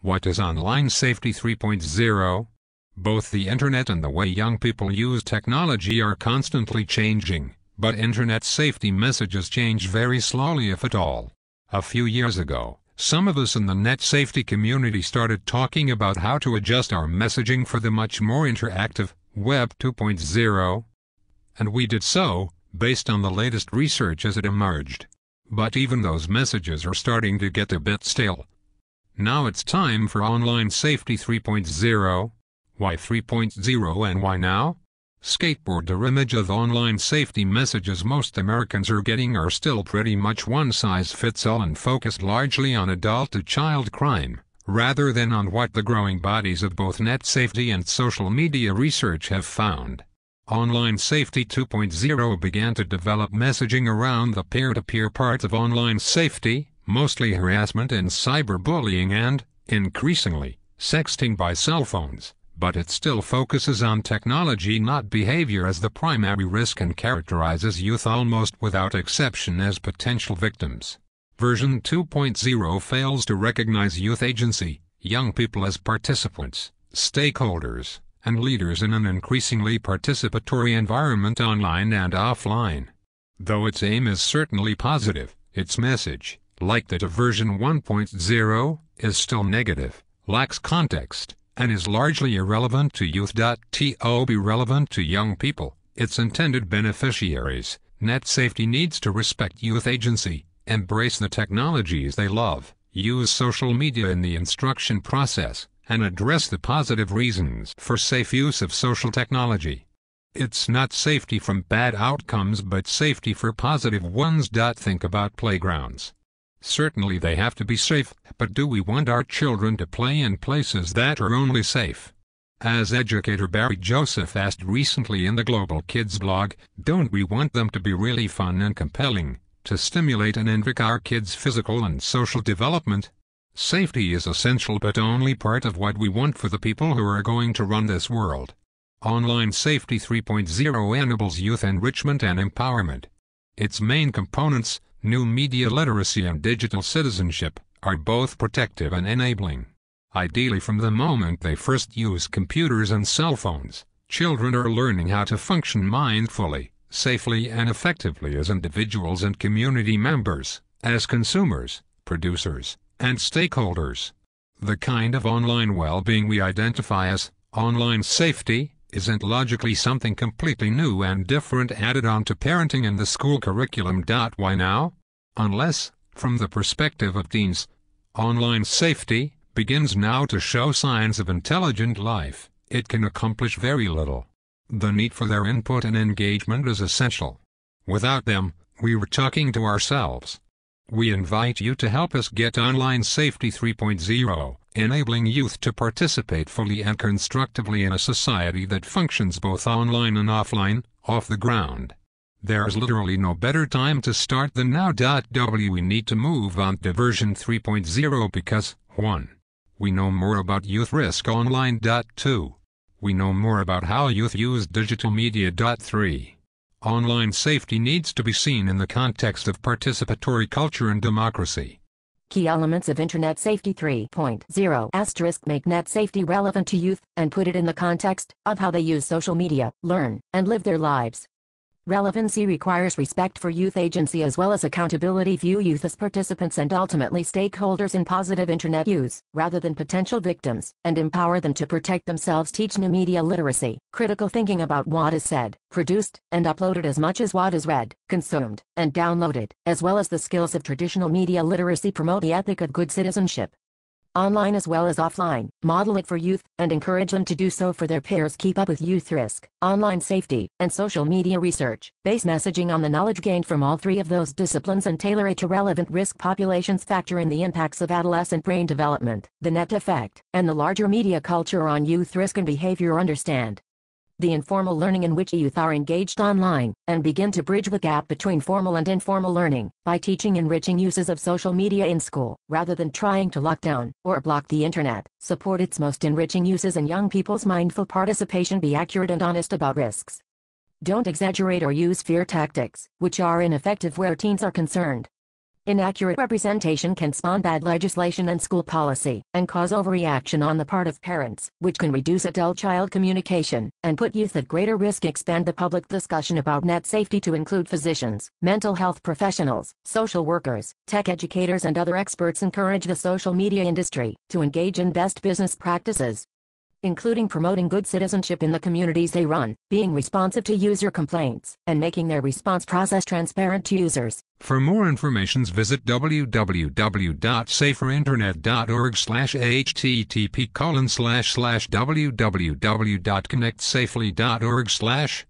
What is Online Safety 3.0? Both the internet and the way young people use technology are constantly changing, but internet safety messages change very slowly if at all. A few years ago, some of us in the net safety community started talking about how to adjust our messaging for the much more interactive Web 2.0. And we did so, based on the latest research as it emerged. But even those messages are starting to get a bit stale. Now it's time for Online Safety 3.0. Why 3.0 and why now? Skateboarder image of online safety messages most Americans are getting are still pretty much one-size-fits-all and focused largely on adult-to-child crime, rather than on what the growing bodies of both net safety and social media research have found. Online Safety 2.0 began to develop messaging around the peer-to-peer parts of online safety, mostly harassment and cyberbullying and, increasingly, sexting by cell phones. But it still focuses on technology, not behavior, as the primary risk and characterizes youth almost without exception as potential victims. Version 2.0 fails to recognize youth agency, young people as participants, stakeholders, and leaders in an increasingly participatory environment online and offline. Though its aim is certainly positive, its message, like that of version 1.0, is still negative, lacks context, and is largely irrelevant to youth. To be relevant to young people, its intended beneficiaries, net safety needs to respect youth agency, embrace the technologies they love, use social media in the instruction process, and address the positive reasons for safe use of social technology. It's not safety from bad outcomes but safety for positive ones. Think about playgrounds. Certainly they have to be safe, but do we want our children to play in places that are only safe? As educator Barry Joseph asked recently in the Global Kids blog, don't we want them to be really fun and compelling, to stimulate and invoke our kids' physical and social development? Safety is essential but only part of what we want for the people who are going to run this world. Online Safety 3.0 enables youth enrichment and empowerment. Its main components, new media literacy and digital citizenship, are both protective and enabling. Ideally, from the moment they first use computers and cell phones, children are learning how to function mindfully, safely and effectively as individuals and community members, as consumers, producers, and stakeholders. The kind of online well-being we identify as online safety isn't logically something completely new and different added on to parenting and the school curriculum. Why now? Unless, from the perspective of teens, online safety begins now to show signs of intelligent life, it can accomplish very little. The need for their input and engagement is essential. Without them, we were talking to ourselves. We invite you to help us get Online Safety 3.0, enabling youth to participate fully and constructively in a society that functions both online and offline, off the ground. There's literally no better time to start than now. We need to move on to version 3.0 because, 1. We know more about youth risk online. 2. We know more about how youth use digital media. 3. Online safety needs to be seen in the context of participatory culture and democracy. Key elements of Internet Safety 3.0 ** make net safety relevant to youth, and put it in the context of how they use social media, learn, and live their lives. Relevancy requires respect for youth agency as well as accountability. View youth as participants and ultimately stakeholders in positive Internet use, rather than potential victims, and empower them to protect themselves. Teach new media literacy, critical thinking about what is said, produced, and uploaded as much as what is read, consumed, and downloaded, as well as the skills of traditional media literacy. Promote the ethic of good citizenship, online as well as offline, model it for youth, and encourage them to do so for their peers. Keep up with youth risk, online safety, and social media research. Base messaging on the knowledge gained from all three of those disciplines and tailor it to relevant risk populations. Factor in the impacts of adolescent brain development, the net effect, and the larger media culture on youth risk and behavior. Understand the informal learning in which youth are engaged online, and begin to bridge the gap between formal and informal learning, by teaching enriching uses of social media in school, rather than trying to lock down, or block the internet. Support its most enriching uses and young people's mindful participation. Be accurate and honest about risks. Don't exaggerate or use fear tactics, which are ineffective where teens are concerned. Inaccurate representation can spawn bad legislation and school policy, and cause overreaction on the part of parents, which can reduce adult-child communication, and put youth at greater risk. Expand the public discussion about net safety to include physicians, mental health professionals, social workers, tech educators and other experts. Encourage the social media industry to engage in best business practices, including promoting good citizenship in the communities they run, being responsive to user complaints, and making their response process transparent to users. For more information, visit www.saferinternet.org/http://www.connectsafely.org/